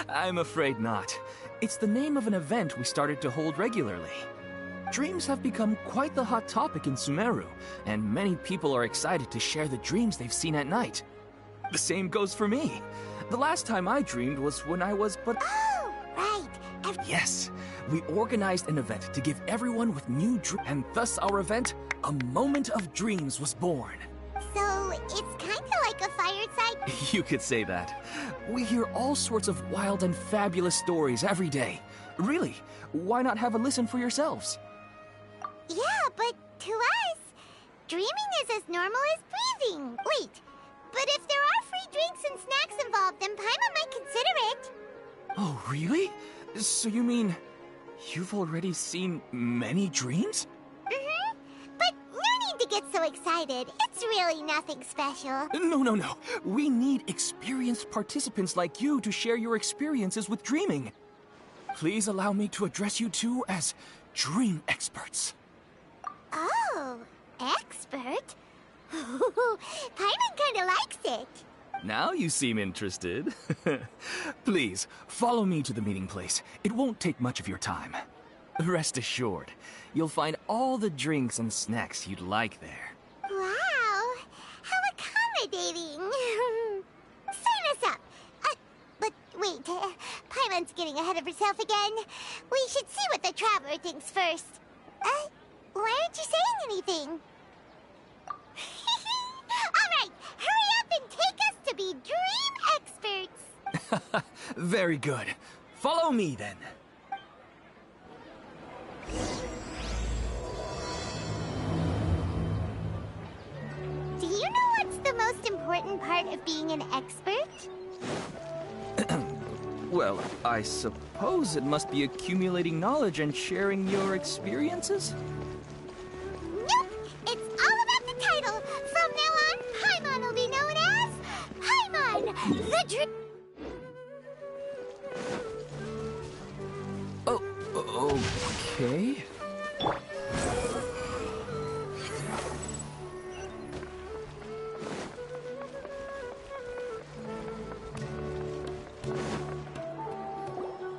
I'm afraid not. It's the name of an event we started to hold regularly. Dreams have become quite the hot topic in Sumeru, and many people are excited to share the dreams they've seen at night. The same goes for me. The last time I dreamed was when I was but... Oh, right. Yes, we organized an event to give everyone with new dreams, and thus our event, A Moment of Dreams, was born. So, it's kinda like a fireside? You could say that. We hear all sorts of wild and fabulous stories every day. Really, why not have a listen for yourselves? Yeah, but to us, dreaming is as normal as breathing. Wait, but if there are free drinks and snacks involved, then Paimon might consider it. Oh, really? So you mean you've already seen many dreams? Mm-hmm. But no need to get so excited. It's really nothing special. No. We need experienced participants like you to share your experiences with dreaming. Please allow me to address you two as dream experts. Oh, expert? Paimon kinda likes it. Now you seem interested. Please, follow me to the meeting place. It won't take much of your time. Rest assured, you'll find all the drinks and snacks you'd like there. Wow, how accommodating. Sign us up. But wait, Paimon's getting ahead of herself again. We should see what the traveler thinks first. Why aren't you saying anything? Alright, hurry up and take us to be dream experts! Very good. Follow me then. Do you know what's the most important part of being an expert? Well, I suppose it must be accumulating knowledge and sharing your experiences? Nope! It's all about the title! From now on, Paimon will be known as... Paimon, the Dream... Oh, okay.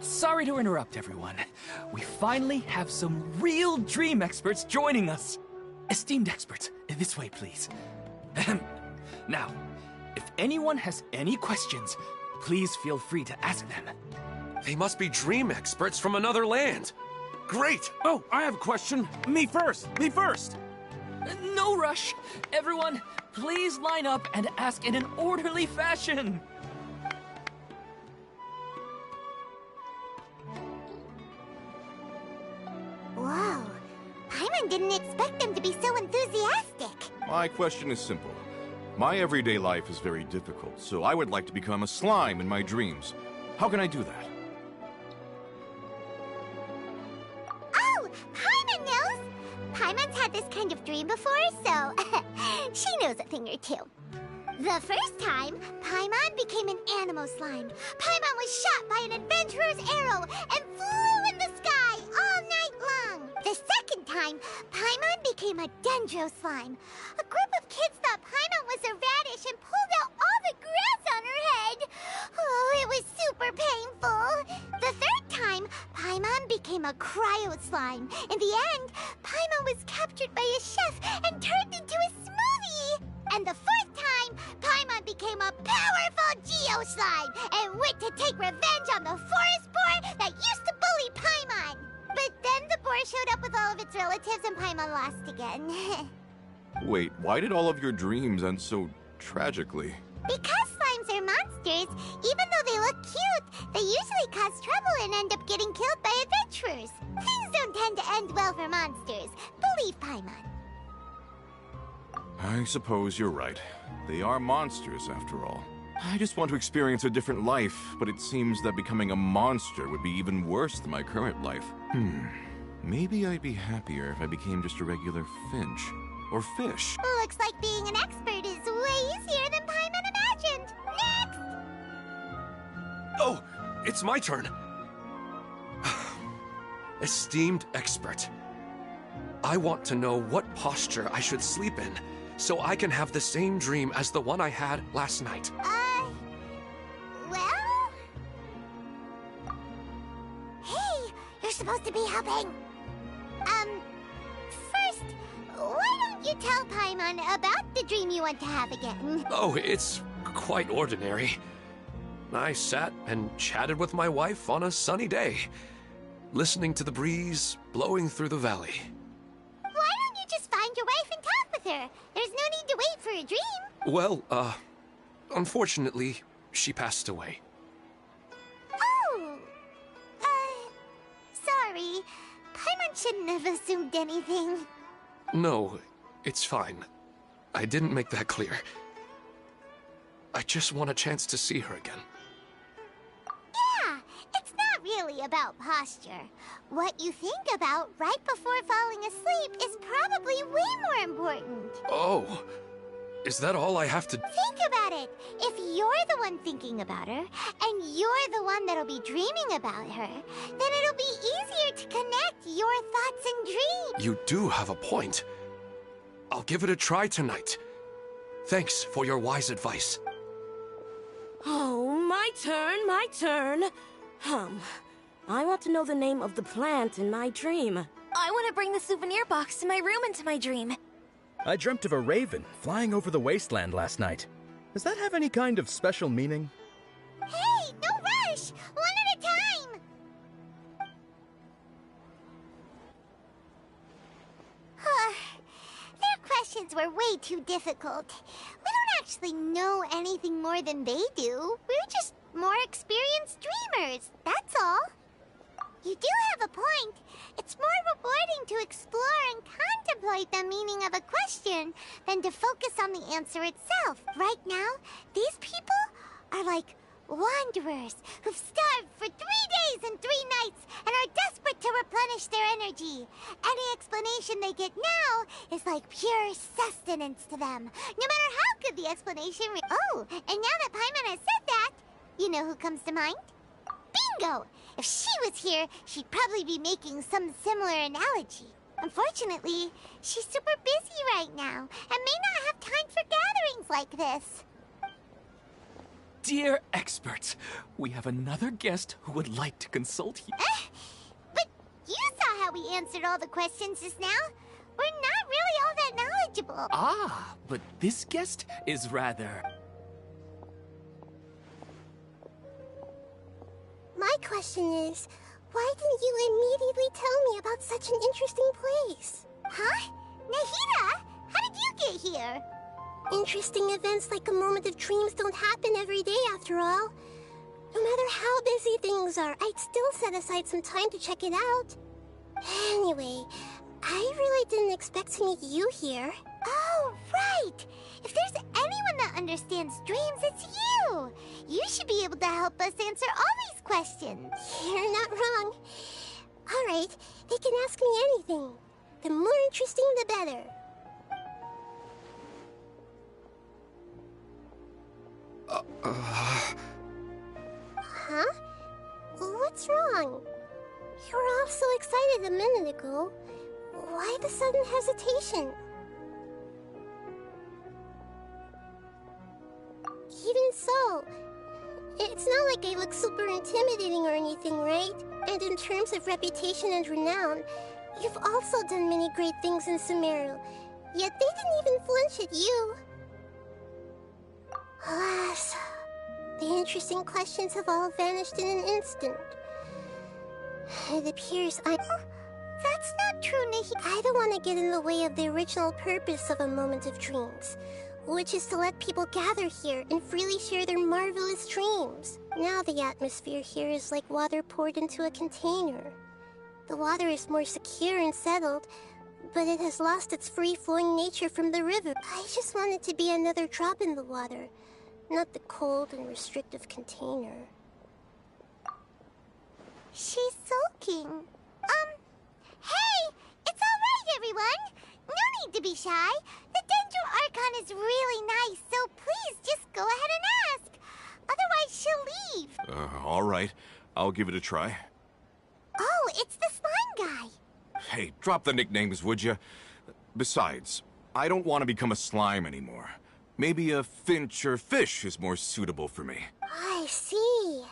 Sorry to interrupt, everyone. We finally have some real dream experts joining us. Esteemed experts, this way, please. Now, if anyone has any questions, please feel free to ask them. They must be dream experts from another land. Great! Oh, I have a question. Me first! Me first! No rush. Everyone, please line up and ask in an orderly fashion. Whoa, Paimon didn't expect them to be so enthusiastic. My question is simple. My everyday life is very difficult, so I would like to become a slime in my dreams. How can I do that? Oh, Paimon knows! Paimon's had this kind of dream before, so she knows a thing or two. The first time, Paimon became an animal slime. Paimon was shot by an adventurer's arrow and flew in the sky all night long. The second time, Paimon became a dendro slime. A group of kids thought Paimon was a radish and pulled out all the grass on her head. Oh, it was super painful. The third time, Paimon became a cryo slime. In the end, Paimon was captured by a chef and turned into a smoothie. And the fourth time, Paimon became a powerful Geo slime and went to take revenge on the forest boar that used to bully Paimon. But then the boar showed up with all of its relatives and Paimon lost again. Wait, why did all of your dreams end so tragically? Because slimes are monsters, even though they look cute, they usually cause trouble and end up getting killed by adventurers. Things don't tend to end well for monsters. Believe Paimon. I suppose you're right. They are monsters, after all. I just want to experience a different life, but it seems that becoming a monster would be even worse than my current life. Maybe I'd be happier if I became just a regular finch. Or fish. Looks like being an expert is way easier than Paimon imagined. Next! Oh, it's my turn. Esteemed expert, I want to know what posture I should sleep in so I can have the same dream as the one I had last night. Well, supposed to be helping. First, why don't you tell Paimon about the dream you want to have again? Oh, it's quite ordinary. I sat and chatted with my wife on a sunny day, listening to the breeze blowing through the valley. Why don't you just find your wife and talk with her? There's no need to wait for a dream. Well, unfortunately, she passed away. Oh, sorry. Paimon shouldn't have assumed anything. No, it's fine. I didn't make that clear. I just want a chance to see her again. Yeah, it's not really about posture. What you think about right before falling asleep is probably way more important. Oh, is that all I have to... Think about it. If you're the one thinking about her, and you're the one that'll be dreaming about her, then it'll be easier to connect your thoughts and dreams. You do have a point. I'll give it a try tonight. Thanks for your wise advice. Oh, my turn. I want to know the name of the plant in my dream. I want to bring the souvenir box to my room into my dream. I dreamt of a raven flying over the wasteland last night. Does that have any kind of special meaning? Hey, no rush! One at a time! Their questions were way too difficult. We don't actually know anything more than they do. We're just more experienced dreamers, that's all. You do have a point. It's more rewarding to explore and contemplate the meaning of a question than to focus on the answer itself. Right now, these people are like wanderers who've starved for 3 days and 3 nights and are desperate to replenish their energy. Any explanation they get now is like pure sustenance to them, no matter how good the explanation Oh, and now that Paimon has said that, you know who comes to mind? Bingo! If she was here, she'd probably be making some similar analogy. Unfortunately, she's super busy right now and may not have time for gatherings like this. Dear experts, we have another guest who would like to consult you. But you saw how we answered all the questions just now. We're not really all that knowledgeable. Ah, but this guest is rather... My question is, why didn't you immediately tell me about such an interesting place? Huh? Nahida, how did you get here? Interesting events like a moment of dreams don't happen every day after all. No matter how busy things are, I'd still set aside some time to check it out. Anyway, I really didn't expect to meet you here. Oh, right! If there's anyone that understands dreams, it's you! You should be able to help us answer all these questions. You're not wrong. All right, they can ask me anything. The more interesting, the better. Huh? What's wrong? You were all so excited a minute ago. Why the sudden hesitation? Even so, it's not like I look super intimidating or anything, right? And in terms of reputation and renown, you've also done many great things in Sumeru, yet they didn't even flinch at you. Alas, the interesting questions have all vanished in an instant. It appears That's not true, Nahi. I don't want to get in the way of the original purpose of a moment of dreams, which is to let people gather here and freely share their marvelous dreams. Now the atmosphere here is like water poured into a container. The water is more secure and settled, but it has lost its free-flowing nature from the river. I just want it to be another drop in the water, not the cold and restrictive container. She's sulking. Hey! It's alright, everyone! No need to be shy. The Dendro Archon is really nice, so please just go ahead and ask. Otherwise, she'll leave. All right. I'll give it a try. Oh, it's the slime guy. Hey, drop the nicknames, would you? Besides, I don't want to become a slime anymore. Maybe a finch or fish is more suitable for me. I see.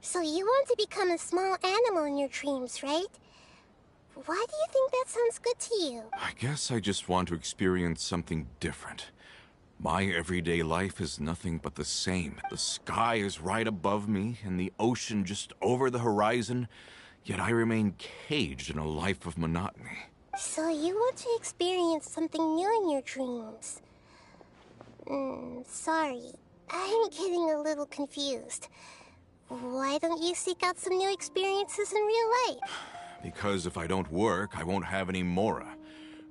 So you want to become a small animal in your dreams, right? Why do you think that sounds good to you? I guess I just want to experience something different. My everyday life is nothing but the same. The sky is right above me, and the ocean just over the horizon, yet I remain caged in a life of monotony. So you want to experience something new in your dreams? Sorry. I'm getting a little confused. Why don't you seek out some new experiences in real life? Because if I don't work, I won't have any Mora.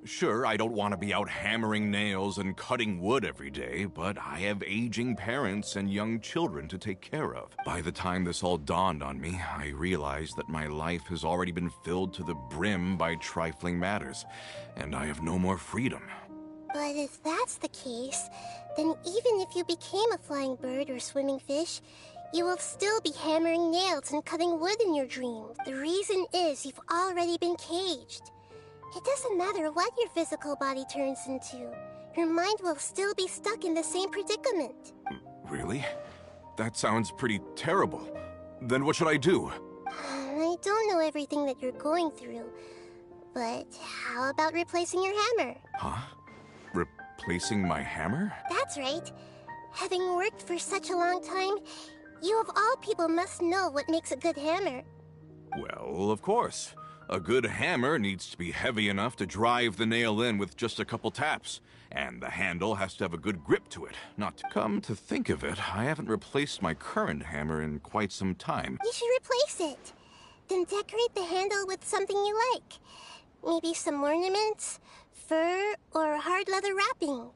Sure, I don't want to be out hammering nails and cutting wood every day, but I have aging parents and young children to take care of. By the time this all dawned on me, I realized that my life has already been filled to the brim by trifling matters, and I have no more freedom. But if that's the case, then even if you became a flying bird or swimming fish, you will still be hammering nails and cutting wood in your dreams. The reason is you've already been caged. It doesn't matter what your physical body turns into. Your mind will still be stuck in the same predicament. Really? That sounds pretty terrible. Then what should I do? I don't know everything that you're going through, but how about replacing your hammer? Huh? Replacing my hammer? That's right. Having worked for such a long time, you of all people must know what makes a good hammer. Well, of course. A good hammer needs to be heavy enough to drive the nail in with just a couple taps. And the handle has to have a good grip to it. Not to come to think of it, I haven't replaced my current hammer in quite some time. You should replace it. Then decorate the handle with something you like. Maybe some ornaments, fur, or hard leather wrapping.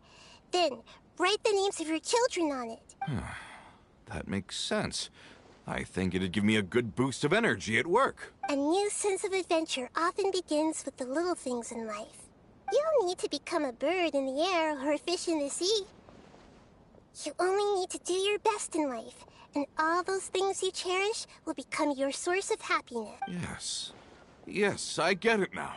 Then write the names of your children on it. That makes sense. I think it'd give me a good boost of energy at work. A new sense of adventure often begins with the little things in life. You don't need to become a bird in the air or a fish in the sea. You only need to do your best in life, and all those things you cherish will become your source of happiness. Yes. Yes, I get it now.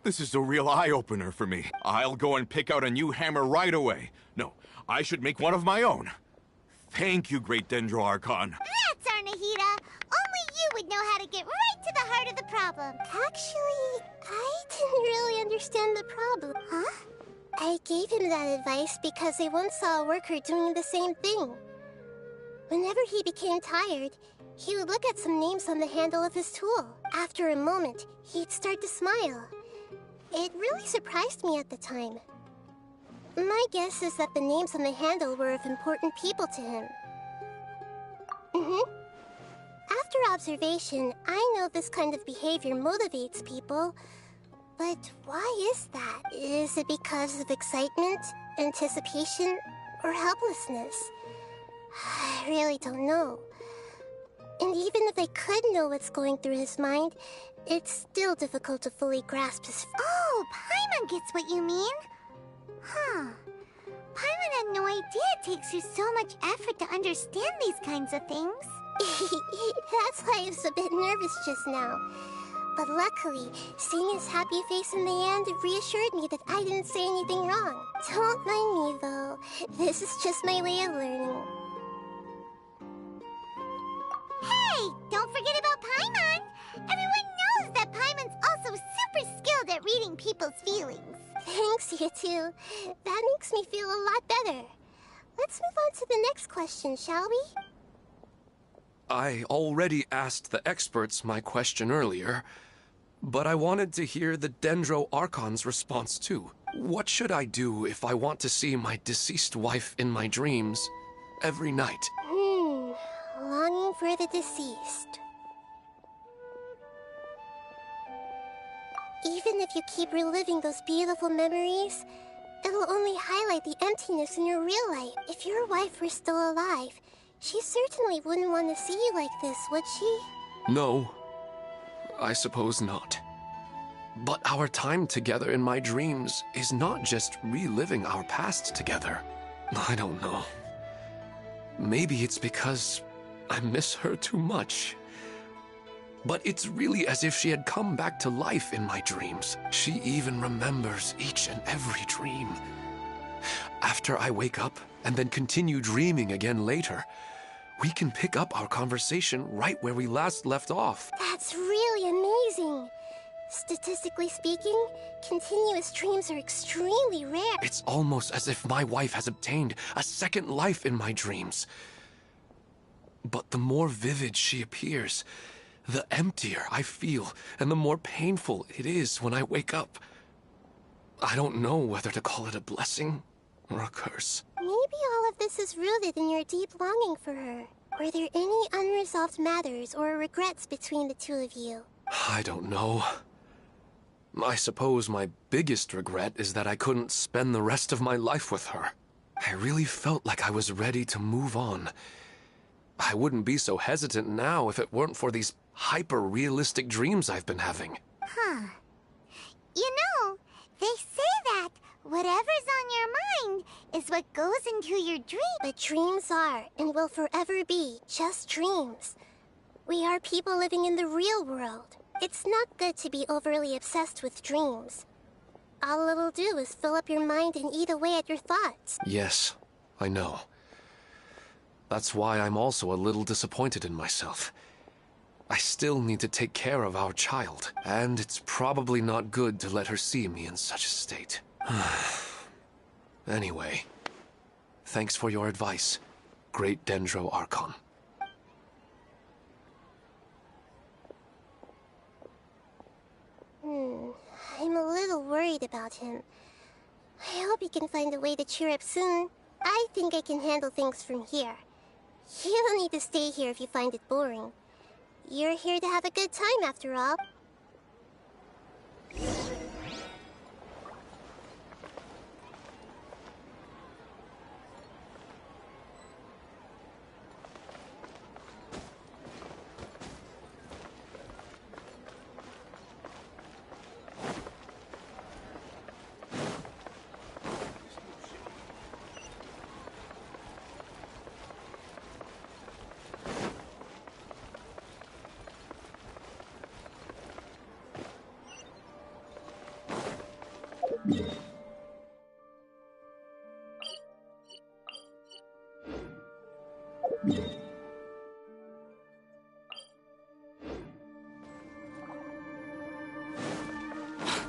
This is a real eye-opener for me. I'll go and pick out a new hammer right away. No, I should make one of my own. Thank you, Great Dendro Archon. That's Arnahita. Only you would know how to get right to the heart of the problem. Actually, I didn't really understand the problem. Huh? I gave him that advice because I once saw a worker doing the same thing. Whenever he became tired, he would look at some names on the handle of his tool. After a moment, he'd start to smile. It really surprised me at the time. My guess is that the names on the handle were of important people to him. After observation, I know this kind of behavior motivates people. But why is that? Is it because of excitement, anticipation, or helplessness? I really don't know. And even if I could know what's going through his mind, it's still difficult to fully grasp his... Oh, Paimon gets what you mean. Huh. Paimon had no idea it takes you so much effort to understand these kinds of things. That's why I was a bit nervous just now. But luckily, seeing his happy face in the end reassured me that I didn't say anything wrong. Don't mind me, though. This is just my way of learning. Hey! Don't forget about Paimon! Everyone knows that Paimon's also super skilled at reading people's feelings. Thanks, you two. That makes me feel a lot better. Let's move on to the next question, shall we? I already asked the experts my question earlier, but I wanted to hear the Dendro Archon's response too. What should I do if I want to see my deceased wife in my dreams every night? Longing for the deceased. Even if you keep reliving those beautiful memories, it'll only highlight the emptiness in your real life. If your wife were still alive, she certainly wouldn't want to see you like this, would she? No, I suppose not. But our time together in my dreams is not just reliving our past together. I don't know. Maybe it's because I miss her too much. But it's really as if she had come back to life in my dreams. She even remembers each and every dream. After I wake up and then continue dreaming again later, we can pick up our conversation right where we last left off. That's really amazing. Statistically speaking, continuous dreams are extremely rare. It's almost as if my wife has obtained a second life in my dreams. But the more vivid she appears, the emptier I feel, and the more painful it is when I wake up. I don't know whether to call it a blessing or a curse. Maybe all of this is rooted in your deep longing for her. Were there any unresolved matters or regrets between the two of you? I don't know. I suppose my biggest regret is that I couldn't spend the rest of my life with her. I really felt like I was ready to move on. I wouldn't be so hesitant now if it weren't for these hyper-realistic dreams I've been having. Huh. You know, they say that whatever's on your mind is what goes into your dream. But dreams are, and will forever be, just dreams. We are people living in the real world. It's not good to be overly obsessed with dreams. All it'll do is fill up your mind and eat away at your thoughts. Yes, I know. That's why I'm also a little disappointed in myself. I still need to take care of our child, and it's probably not good to let her see me in such a state. Anyway, thanks for your advice, Great Dendro Archon. I'm a little worried about him. I hope he can find a way to cheer up soon. I think I can handle things from here. You don't need to stay here if you find it boring. You're here to have a good time, after all.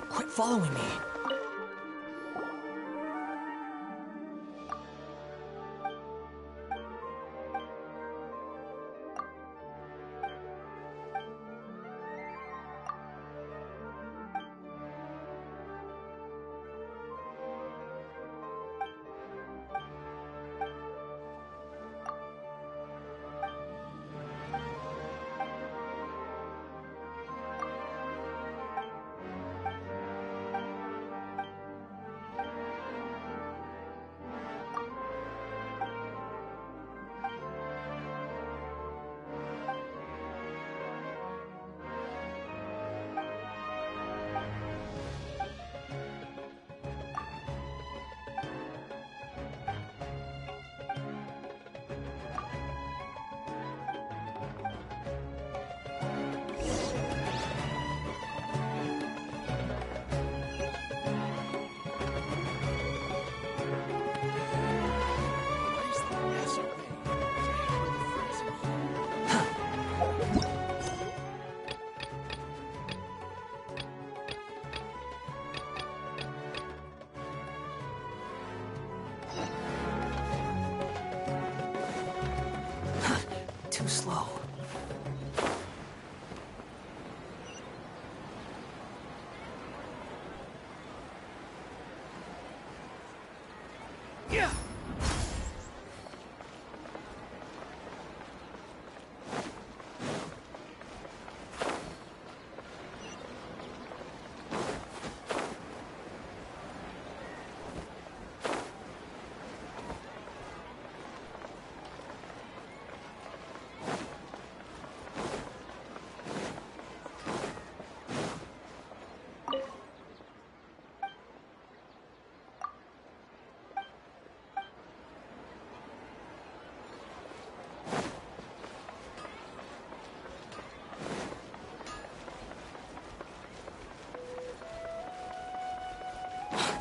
Quit following me. Too slow. Yeah.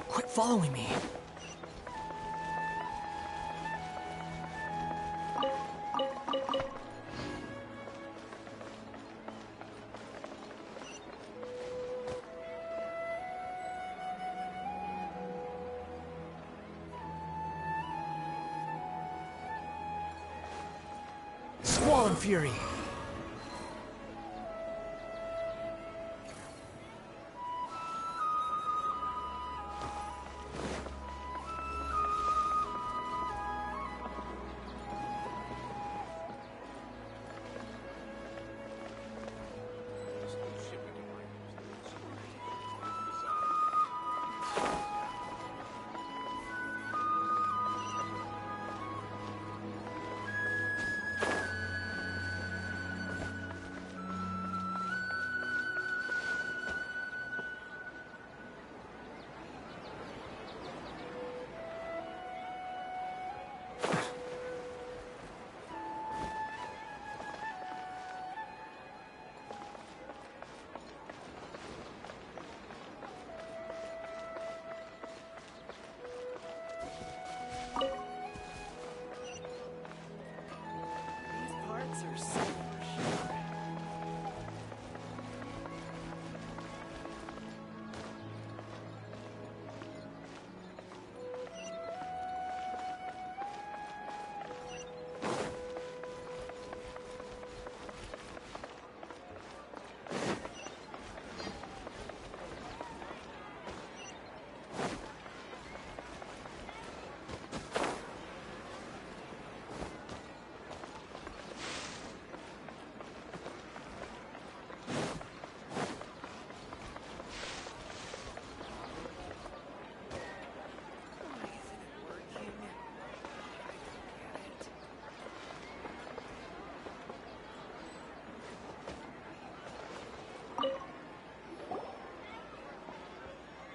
Quit following me. Squall and Fury.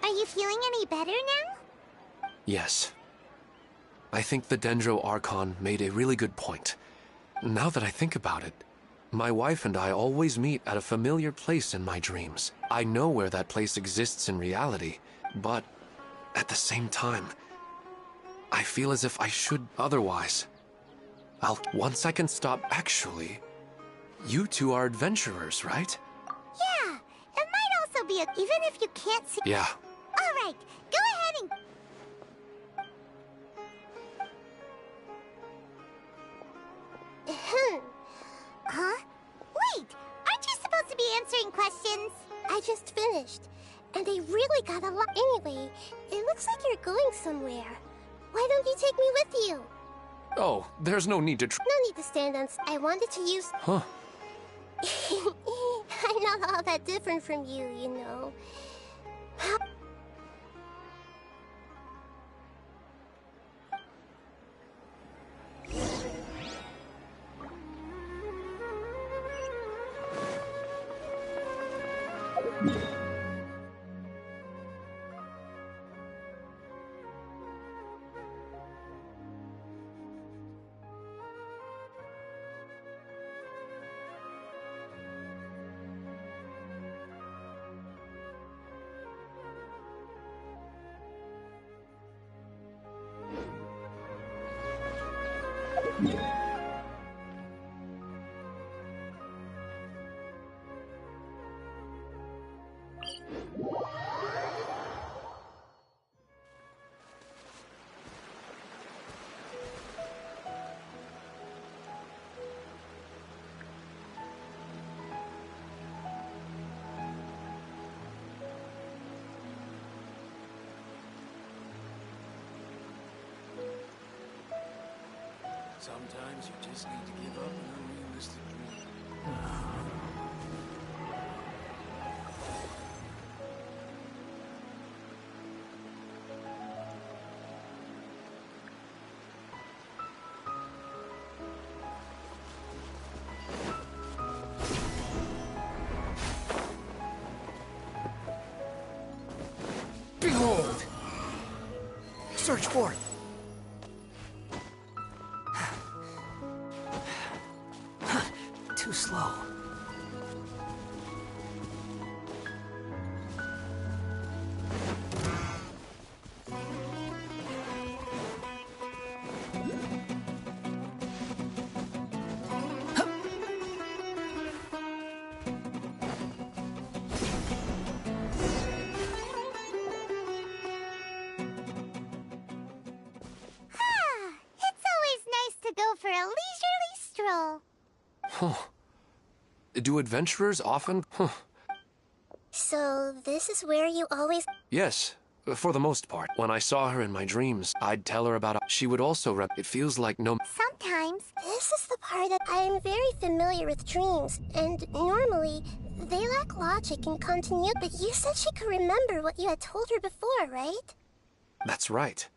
Are you feeling any better now? Yes. I think the Dendro Archon made a really good point. Now that I think about it, my wife and I always meet at a familiar place in my dreams. I know where that place exists in reality, but at the same time, I feel as if I should otherwise. Once I can stop, actually, you two are adventurers, right? Yeah, it might also be even if you can't see. Yeah. All right, go ahead and. Huh? Wait, aren't you supposed to be answering questions? I just finished, and they really got a lot. Anyway, it looks like you're going somewhere. Why don't you take me with you? Oh, there's no need to No need to stand on. I wanted to use. Huh? I'm not all that different from you, you know. Sometimes you just need to give up an unrealistic dream. Behold! Search forth! Too slow. It's always nice to go for a leisurely stroll. Huh. Do adventurers often? Huh. So, this is where you always... Yes, for the most part. When I saw her in my dreams, I'd tell her about... She would also It feels like no... Sometimes. This is the part that I am very familiar with dreams, and normally, they lack logic and continuity. But you said she could remember what you had told her before, right? That's right.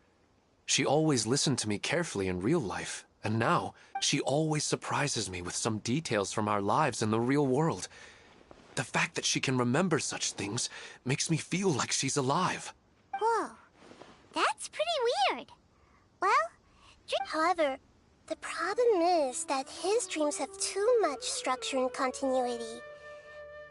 She always listened to me carefully in real life, and now, she always surprises me with some details from our lives in the real world. The fact that she can remember such things makes me feel like she's alive. Whoa. That's pretty weird. Well, however, the problem is that his dreams have too much structure and continuity.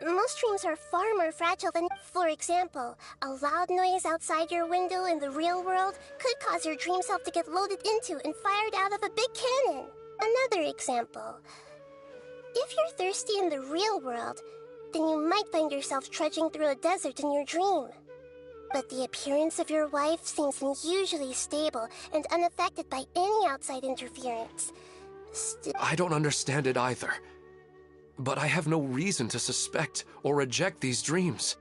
Most dreams are far more fragile than... For example, a loud noise outside your window in the real world could cause your dream self to get loaded into and fired out of a big cannon. Another example. If you're thirsty in the real world, then you might find yourself trudging through a desert in your dream. But the appearance of your wife seems unusually stable and unaffected by any outside interference. I don't understand it either. But I have no reason to suspect or reject these dreams.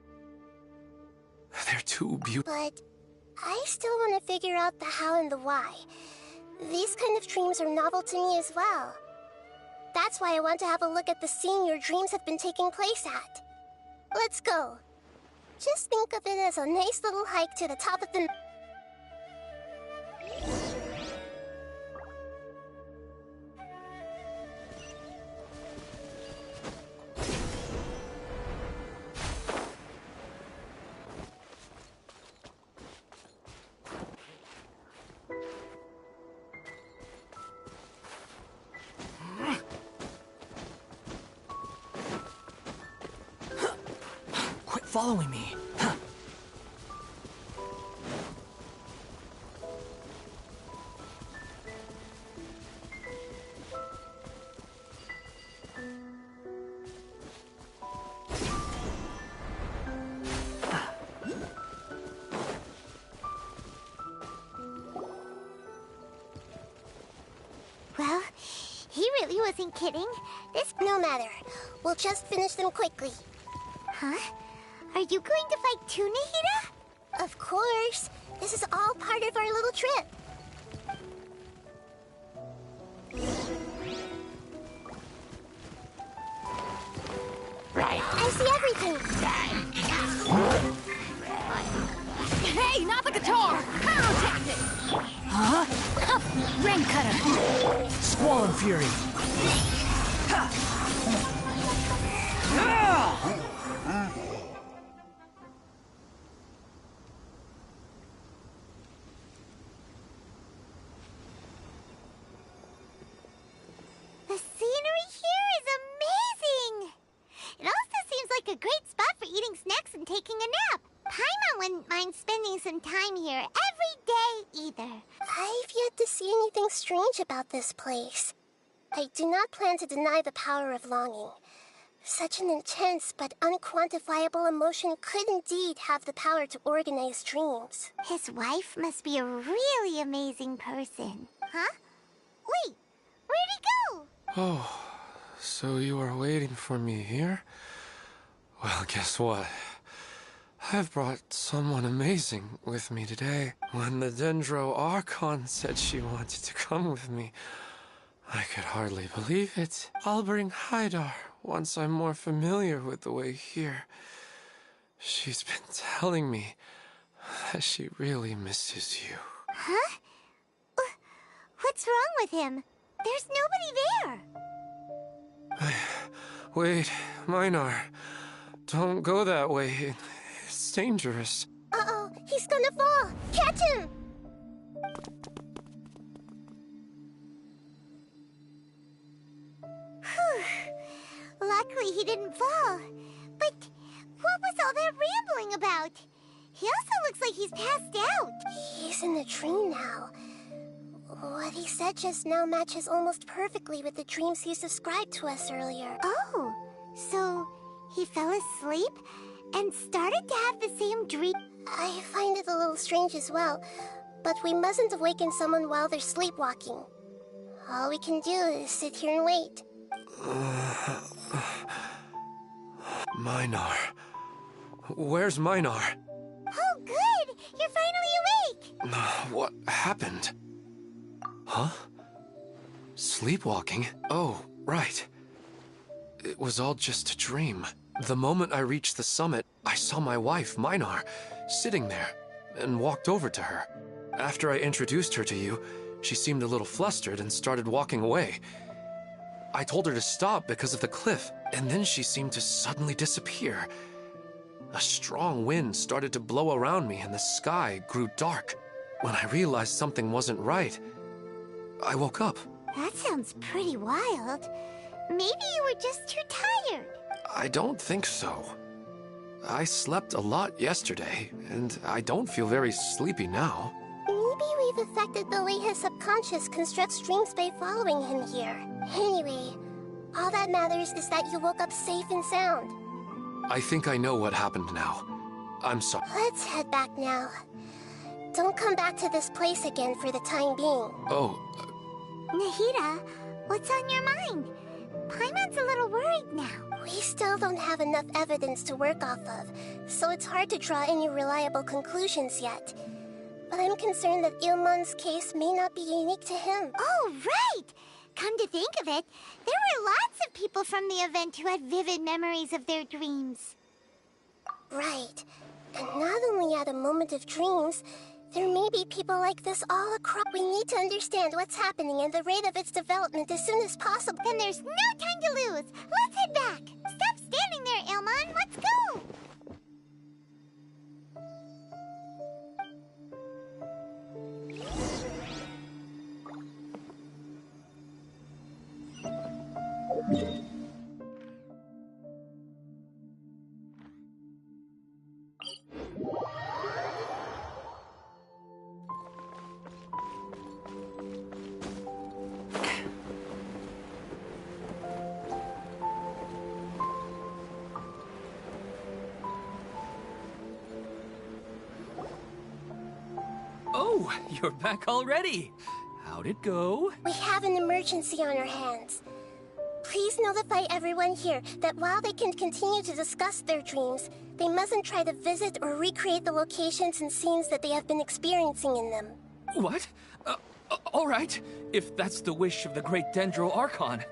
They're too beautiful. But I still want to figure out the how and the why. These kind of dreams are novel to me as well. That's why I want to have a look at the scene your dreams have been taking place at. Let's go. Just think of it as a nice little hike to the top of the... Quit following me. Huh. well, he really wasn't kidding. This... No matter. We'll just finish them quickly. Huh? Are you going to fight too, Nahida? Of course. This is all part of our little trip. Right. I see everything. Hey, not the guitar! Power tactics! Huh? Rain cutter! Squall and Fury. The scenery here is amazing! It also seems like a great spot for eating snacks and taking a nap. Paimon wouldn't mind spending some time here every day either. I've yet to see anything strange about this place. I do not plan to deny the power of longing. Such an intense but unquantifiable emotion could indeed have the power to organize dreams. His wife must be a really amazing person. Huh? Wait, where'd he go? Oh, so you are waiting for me here? Well, guess what? I've brought someone amazing with me today. When the Dendro Archon said she wanted to come with me, I could hardly believe it. I'll bring Haidar once I'm more familiar with the way here. She's been telling me that she really misses you. Huh? What's wrong with him? There's nobody there. Wait, Minar. Don't go that way. It's dangerous. Uh-oh, he's gonna fall! Catch him! Luckily he didn't fall. But what was all that rambling about? He also looks like he's passed out. He's in a dream now. What he said just now matches almost perfectly with the dreams he described to us earlier. Oh, so he fell asleep and started to have the same dream? I find it a little strange as well, but we mustn't awaken someone while they're sleepwalking. All we can do is sit here and wait. Minar. Where's Minar? Oh, good! You're finally awake! What happened? Huh? Sleepwalking? Oh, right. It was all just a dream. The moment I reached the summit, I saw my wife, Minar, sitting there, and walked over to her. After I introduced her to you, she seemed a little flustered and started walking away. I told her to stop because of the cliff, and then she seemed to suddenly disappear. A strong wind started to blow around me and the sky grew dark. When I realized something wasn't right, I woke up. That sounds pretty wild. Maybe you were just too tired. I don't think so. I slept a lot yesterday, and I don't feel very sleepy now. Maybe we've affected the way his subconscious constructs dreams by following him here. Anyway, all that matters is that you woke up safe and sound. I think I know what happened now. I'm sorry. Let's head back now. Don't come back to this place again for the time being. Oh, Nahida, what's on your mind? Paimon's a little worried now. We still don't have enough evidence to work off of, so it's hard to draw any reliable conclusions yet. But I'm concerned that Ilmon's case may not be unique to him. Oh, right! Come to think of it, there were lots of people from the event who had vivid memories of their dreams. Right. And not only at a moment of dreams, there may be people like this all across. We need to understand what's happening and the rate of its development as soon as possible. Then there's no time to lose. Let's head back. Stop standing there, Ilmon. Let's go. Oh, you're back already. How'd it go? We have an emergency on our hands. Please notify everyone here that while they can continue to discuss their dreams, they mustn't try to visit or recreate the locations and scenes that they have been experiencing in them. What? All right, if that's the wish of the great Dendro Archon.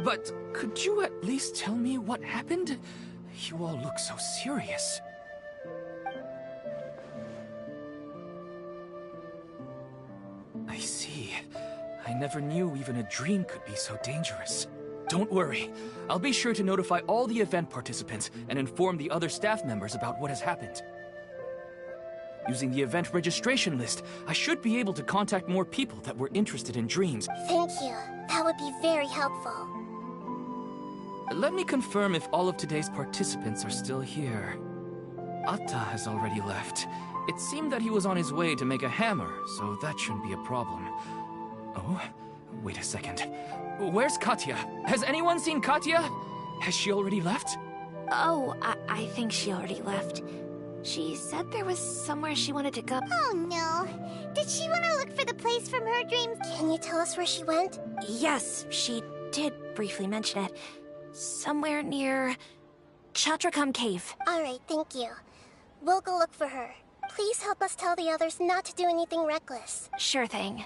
But could you at least tell me what happened? You all look so serious. I see. I never knew even a dream could be so dangerous. Don't worry. I'll be sure to notify all the event participants and inform the other staff members about what has happened. Using the event registration list, I should be able to contact more people that were interested in dreams. Thank you. That would be very helpful. Let me confirm if all of today's participants are still here. Atta has already left. It seemed that he was on his way to make a hammer, so that shouldn't be a problem. Oh, wait a second. Where's Katya? Has anyone seen Katya? Has she already left? Oh, I think she already left. She said there was somewhere she wanted to go. Oh no. Did she want to look for the place from her dreams? Can you tell us where she went? Yes, she did briefly mention it. Somewhere near Chatrakam Cave. Alright, thank you. We'll go look for her. Please help us tell the others not to do anything reckless. Sure thing.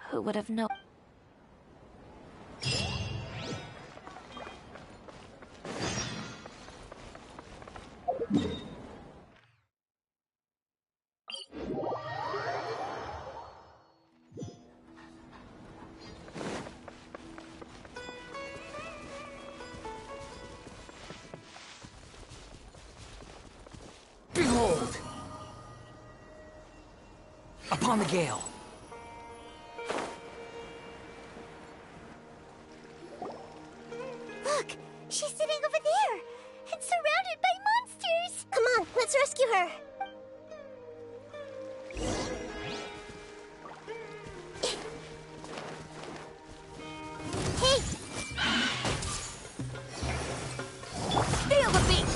Who would have known? Behold! Upon the gale. Look, she's sitting over there and surrounded by monsters. Come on, let's rescue her. Hey, Feel the beat!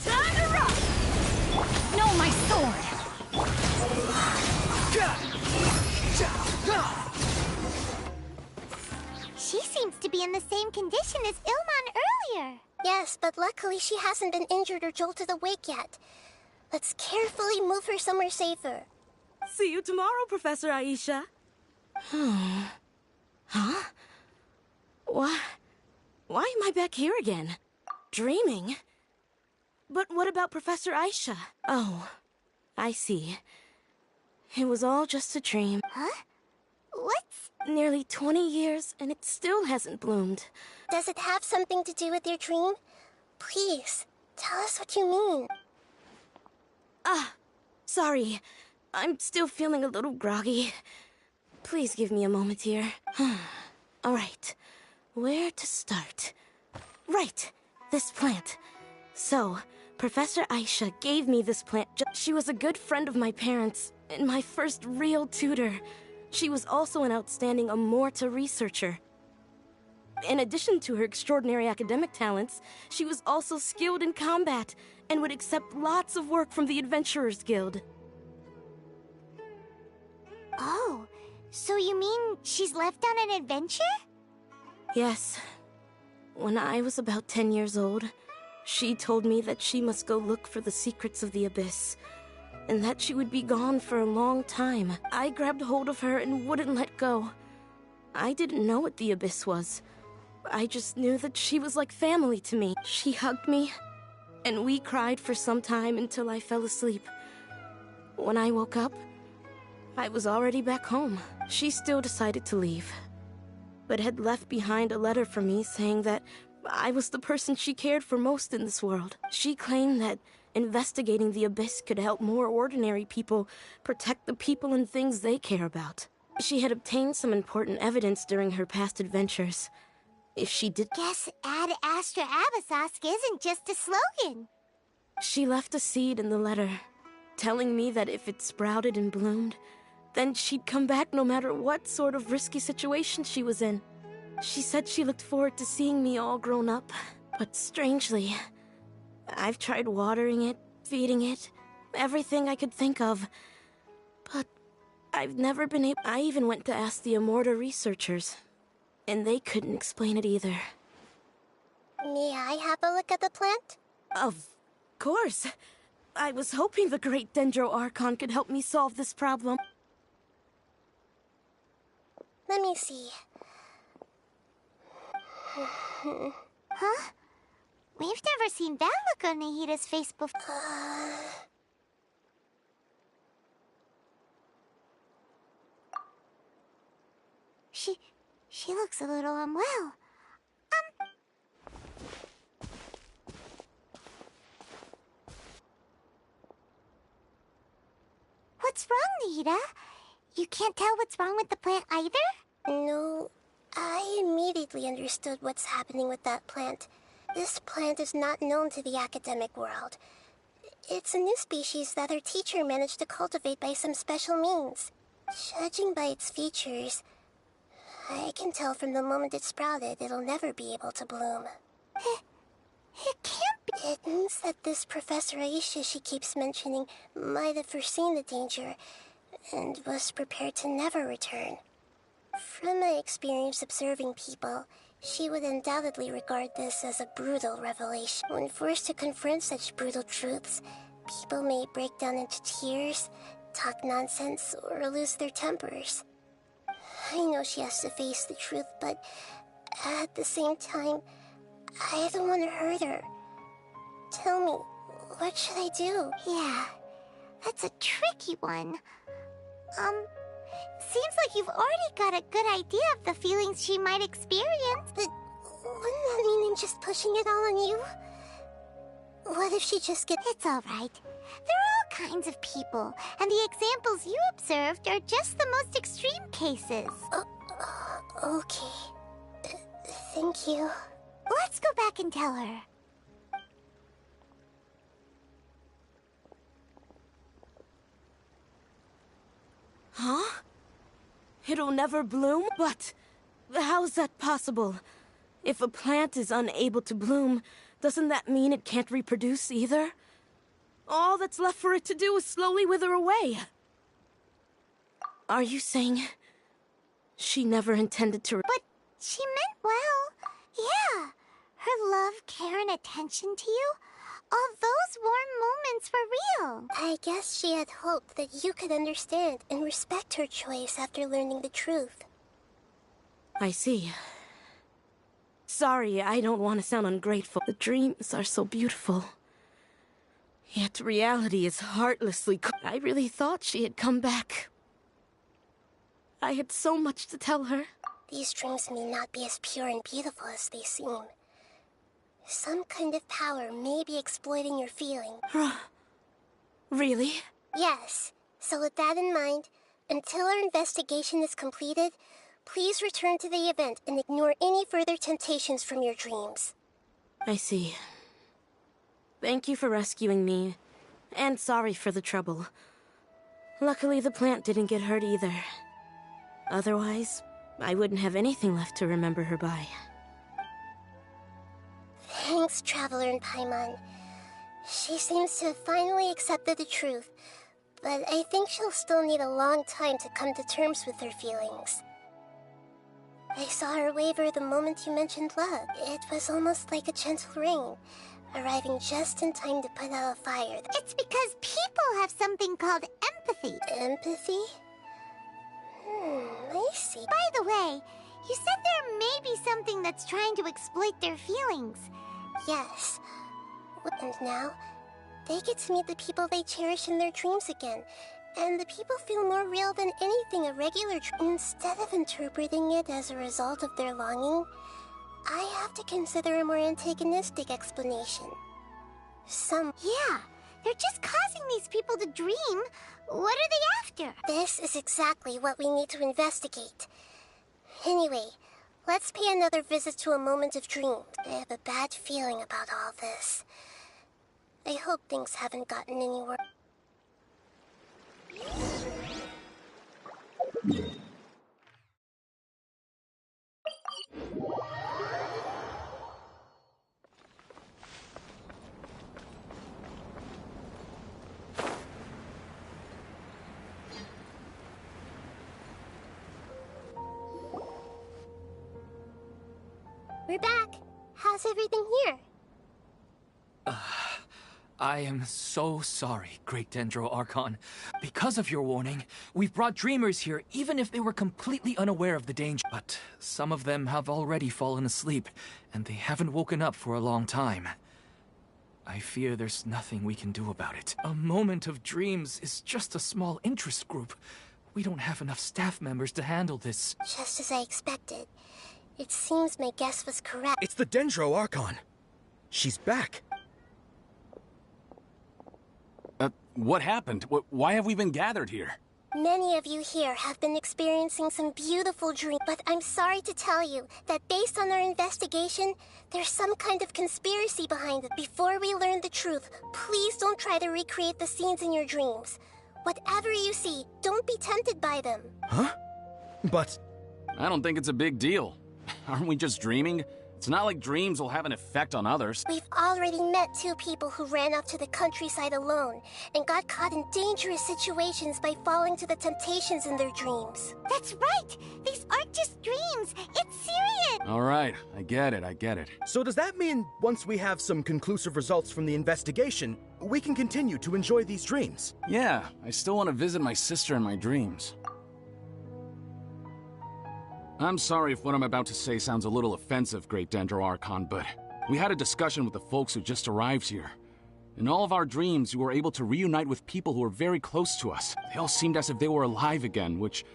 Time to rock! No, my sword! in the same condition as Ilman earlier. Yes, but luckily she hasn't been injured or jolted awake yet. Let's carefully move her somewhere safer. See you tomorrow, Professor Aisha. Huh? Why am I back here again? Dreaming? But what about Professor Aisha? Oh, I see. It was all just a dream. Huh? What's... Nearly 20 years, and it still hasn't bloomed. Does it have something to do with your dream? Please, tell us what you mean. Sorry. I'm still feeling a little groggy. Please give me a moment here. Alright, where to start? Right, this plant. So, Professor Aisha gave me this plant. She was a good friend of my parents, and my first real tutor. She was also an outstanding Amorta researcher. In addition to her extraordinary academic talents, she was also skilled in combat, and would accept lots of work from the Adventurers Guild. Oh, so you mean she's left on an adventure? Yes. When I was about 10 years old, she told me that she must go look for the secrets of the Abyss, and that she would be gone for a long time. I grabbed hold of her and wouldn't let go. I didn't know what the Abyss was. I just knew that she was like family to me. She hugged me, and we cried for some time until I fell asleep. When I woke up, I was already back home. She still decided to leave, but had left behind a letter for me saying that I was the person she cared for most in this world. She claimed that investigating the Abyss could help more ordinary people protect the people and things they care about. She had obtained some important evidence during her past adventures. If she did... Guess Ad Astra Abyssosque isn't just a slogan. She left a seed in the letter, telling me that if it sprouted and bloomed, then she'd come back no matter what sort of risky situation she was in. She said she looked forward to seeing me all grown up, but strangely, I've tried watering it, feeding it, everything I could think of, but I've never been able... I even went to ask the Amorta researchers, and they couldn't explain it either. May I have a look at the plant? Of course. I was hoping the great Dendro Archon could help me solve this problem. Let me see. Huh? We've never seen that look on Nahida's face before. She looks a little unwell. What's wrong, Nahida? You can't tell what's wrong with the plant either? No, I immediately understood what's happening with that plant. This plant is not known to the academic world. It's a new species that our teacher managed to cultivate by some special means. Judging by its features, I can tell from the moment it sprouted it'll never be able to bloom. It can't be. It means that this Professor Aisha she keeps mentioning might have foreseen the danger and was prepared to never return. From my experience observing people, she would undoubtedly regard this as a brutal revelation. When forced to confront such brutal truths, people may break down into tears, talk nonsense, or lose their tempers. I know she has to face the truth, but at the same time, I don't want to hurt her. Tell me, what should I do? Yeah, that's a tricky one. Seems like you've already got a good idea of the feelings she might experience. But wouldn't that mean I'm just pushing it all on you? What if she just gets... It's all right. There are all kinds of people, and the examples you observed are just the most extreme cases. Okay. Thank you. Let's go back and tell her. Huh? It'll never bloom? But how's that possible? If a plant is unable to bloom, doesn't that mean it can't reproduce either? All that's left for it to do is slowly wither away. Are you saying she never intended to... But she meant well. Yeah, her love, care, and attention to you, all those warm moments were real. I guess she had hoped that you could understand and respect her choice after learning the truth. I see. Sorry, I don't want to sound ungrateful. The dreams are so beautiful. Yet reality is heartlessly I really thought she had come back. I had so much to tell her. These dreams may not be as pure and beautiful as they seem. Some kind of power may be exploiting your feeling. Really? Yes. So with that in mind, until our investigation is completed, please return to the event and ignore any further temptations from your dreams. I see. Thank you for rescuing me, and sorry for the trouble. Luckily, the plant didn't get hurt either. Otherwise, I wouldn't have anything left to remember her by. Thanks, Traveler and Paimon. She seems to have finally accepted the truth, but I think she'll still need a long time to come to terms with her feelings. I saw her waver the moment you mentioned love. It was almost like a gentle rain, arriving just in time to put out a fire. It's because people have something called empathy. Empathy? I see. By the way, you said there may be something that's trying to exploit their feelings. Yes. And now, they get to meet the people they cherish in their dreams again. And the people feel more real than anything a regular dream. Instead of interpreting it as a result of their longing, I have to consider a more antagonistic explanation. Yeah, they're just causing these people to dream. What are they after? This is exactly what we need to investigate. Anyway, let's pay another visit to a moment of dreams. I have a bad feeling about all this. I hope things haven't gotten any worse. We're back. How's everything here? I am so sorry, Great Dendro Archon. Because of your warning, we've brought dreamers here even if they were completely unaware of the danger. But some of them have already fallen asleep, and they haven't woken up for a long time. I fear there's nothing we can do about it. A moment of dreams is just a small interest group. We don't have enough staff members to handle this. Just as I expected. It seems my guess was correct. It's the Dendro Archon. She's back. What happened? Why have we been gathered here? Many of you here have been experiencing some beautiful dreams, but I'm sorry to tell you that based on our investigation, there's some kind of conspiracy behind it. Before we learn the truth, please don't try to recreate the scenes in your dreams. Whatever you see, don't be tempted by them. Huh? But... I don't think it's a big deal. Aren't we just dreaming? It's not like dreams will have an effect on others. We've already met two people who ran off to the countryside alone and got caught in dangerous situations by falling to the temptations in their dreams. That's right! These aren't just dreams! It's serious! Alright, I get it. So does that mean once we have some conclusive results from the investigation, we can continue to enjoy these dreams? Yeah, I still want to visit my sister in my dreams. I'm sorry if what I'm about to say sounds a little offensive, Great Dendro Archon, but we had a discussion with the folks who just arrived here. In all of our dreams, we were able to reunite with people who were very close to us. They all seemed as if they were alive again, which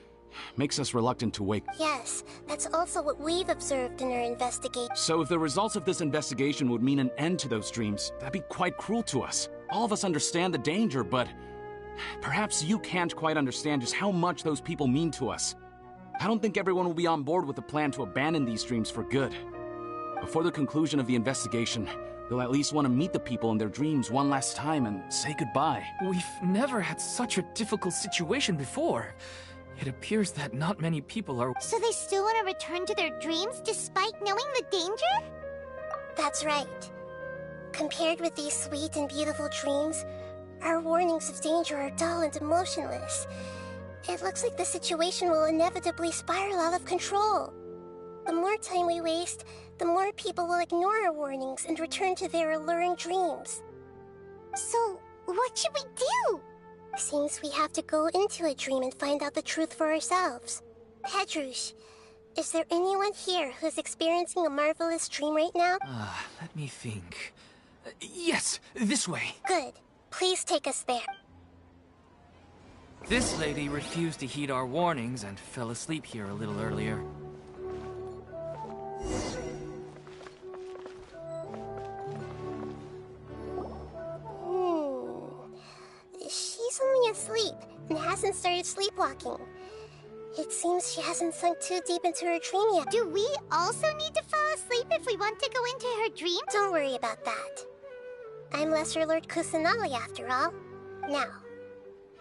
makes us reluctant to wake. Yes, that's also what we've observed in our investigation. So if the results of this investigation would mean an end to those dreams, that'd be quite cruel to us. All of us understand the danger, but perhaps you can't quite understand just how much those people mean to us. I don't think everyone will be on board with the plan to abandon these dreams for good. Before the conclusion of the investigation, they'll at least want to meet the people in their dreams one last time and say goodbye. We've never had such a difficult situation before. It appears that not many people are... So they still want to return to their dreams despite knowing the danger? That's right. Compared with these sweet and beautiful dreams, our warnings of danger are dull and emotionless. It looks like the situation will inevitably spiral out of control. The more time we waste, the more people will ignore our warnings and return to their alluring dreams. So, what should we do? Seems we have to go into a dream and find out the truth for ourselves. Pedrush, is there anyone here who's experiencing a marvelous dream right now? Let me think. Yes, this way. Good. Please take us there. This lady refused to heed our warnings and fell asleep here a little earlier. She's only asleep and hasn't started sleepwalking. It seems she hasn't sunk too deep into her dream yet. Do we also need to fall asleep if we want to go into her dream? Don't worry about that. I'm Lesser Lord Kusanali after all. Now,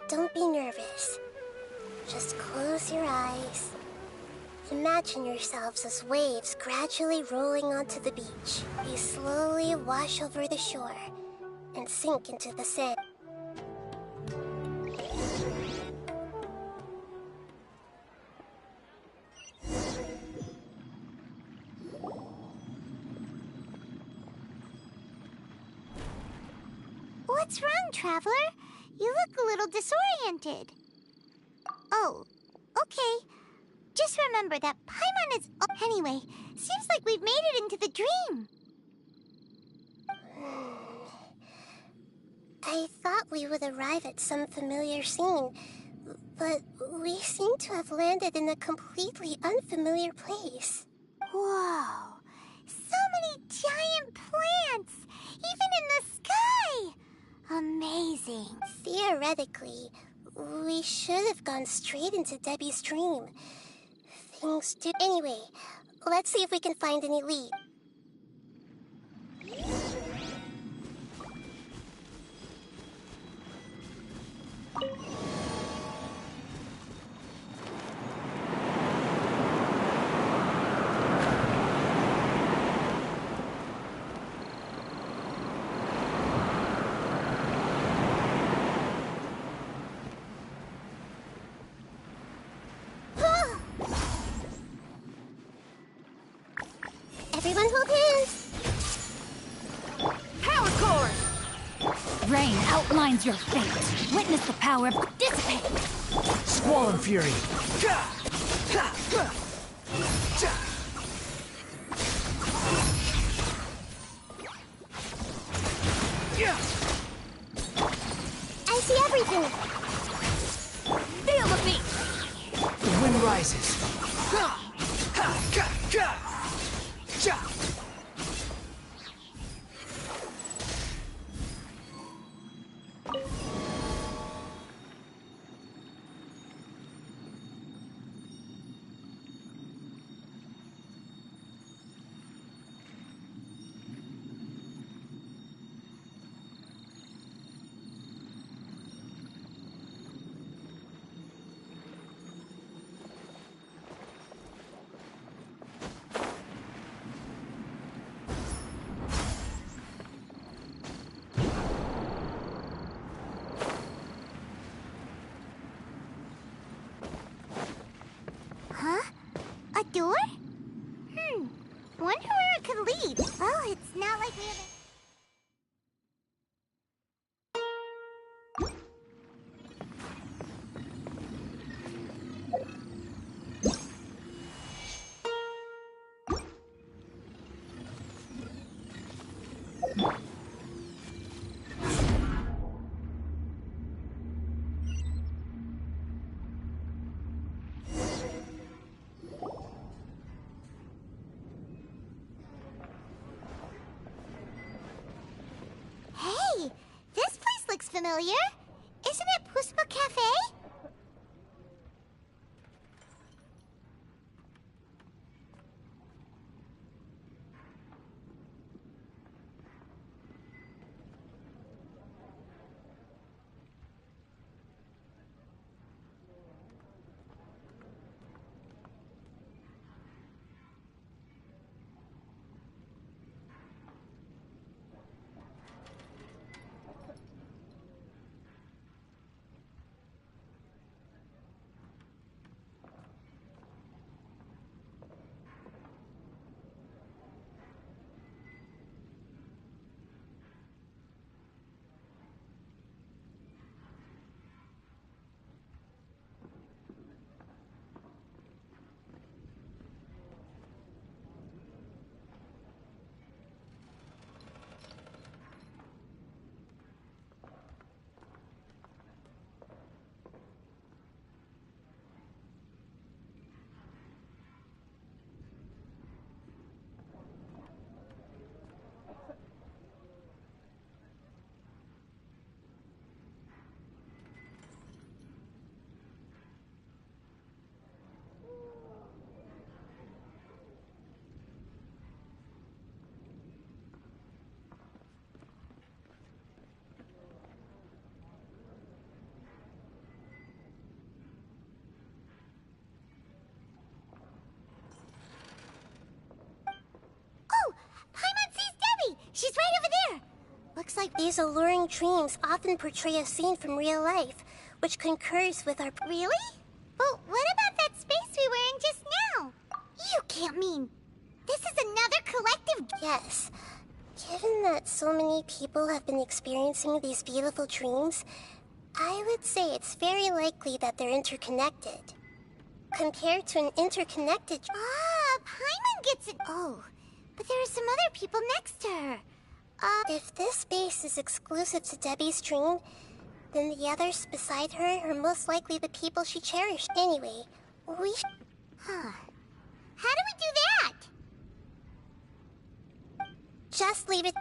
don't be nervous. Just close your eyes. Imagine yourselves as waves gradually rolling onto the beach. You slowly wash over the shore and sink into the sand. What's wrong, Traveler? You look a little disoriented. Oh, okay. Just remember that Paimon is... Anyway, seems like we've made it into the dream. I thought we would arrive at some familiar scene, but we seem to have landed in a completely unfamiliar place. Whoa! So many giant plants! Even in the sky! Amazing. Theoretically, we should have gone straight into Debbie's dream. Things do... Anyway, let's see if we can find any lead. Everyone hold hands! Power core! Rain outlines your fate. Witness the power of dissipate. Squall and Fury! I see everything! Feel the beat! The wind rises. Huh? A door? Wonder where it could lead. Well, it's not like we have... Hey, this place looks familiar. Isn't it Puspa Cafe? These alluring dreams often portray a scene from real life, which concurs with our... Really? But what about that space we were in just now? You can't mean... This is another collective... Yes. Given that so many people have been experiencing these beautiful dreams, I would say it's very likely that they're interconnected. Compared to an interconnected... Ah, Paimon gets it... Oh, but there are some other people next to her. If this space is exclusive to Debbie's dream, then the others beside her are most likely the people she cherished. Anyway, we... Huh. How do we do that? Just leave it...